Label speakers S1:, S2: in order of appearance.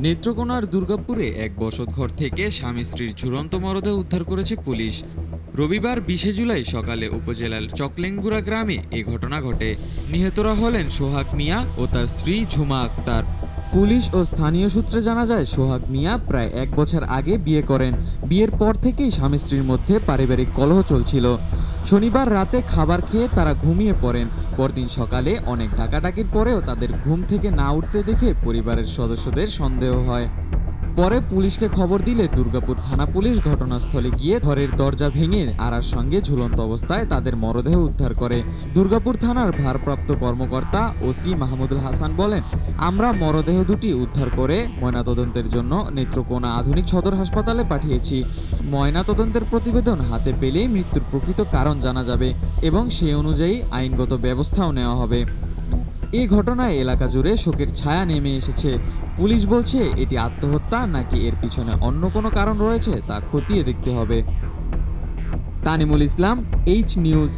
S1: নেত্রকোনার দুর্গাপুরে এক বসতঘর থেকে স্বামী স্ত্রীর ঝুলন্ত মরদেহ উদ্ধার করেছে পুলিশ। রবিবার 20 জুলাই সকালে উপজেলার চকলেঙ্গুড়া গ্রামে এ ঘটনা ঘটে। নিহতরা হলেন সোহাগ মিয়া ও তার স্ত্রী ঝুমা আক্তার। পুলিশ ও স্থানীয় সূত্রে জানা যায়, সোহাগ মিয়া প্রায় 1 বছর আগে বিয়ে করেন। বিয়ের পর থেকেই স্বামী স্ত্রীর মধ্যে পারিবারিক কলহ চলছিল। শনিবার রাতে খাবার খেয়ে তারা ঘুমিয়ে পড়েন। পরদিন সকালে অনেক ডাকাডাকির পরেও তাদের ঘুম থেকে না উঠতে দেখে পরিবারের সদস্যদের সন্দেহ হয়। পরে পুলিশকে খবর দিলে দুর্গাপুর থানা পুলিশ ঘটনাস্থলে গিয়ে ঘরের দরজা ভেঙে আড়ার সঙ্গে ঝুলন্ত অবস্থায় তাদের মরদেহ উদ্ধার করে। দুর্গাপুর থানার ভারপ্রাপ্ত কর্মকর্তা ওসি মাহমুদুল হাসান বলেন, আমরা মরদেহ দুটি উদ্ধার করে ময়নাতদন্তের জন্য নেত্রকোনা আধুনিক সদর হাসপাতালে পাঠিয়েছি। ময়নাতদন্তের প্রতিবেদন হাতে পেলেই মৃত্যুর প্রকৃত কারণ জানা যাবে এবং সে অনুযায়ী আইনগত ব্যবস্থাও নেওয়া হবে। এই ঘটনায় এলাকা জুড়ে শোকের ছায়া নেমে এসেছে। পুলিশ বলছে, এটি আত্মহত্যা নাকি এর পিছনে অন্য কোনো কারণ রয়েছে তা খতিয়ে দেখতে হবে। তানিমুল ইসলাম, এইচ নিউজ।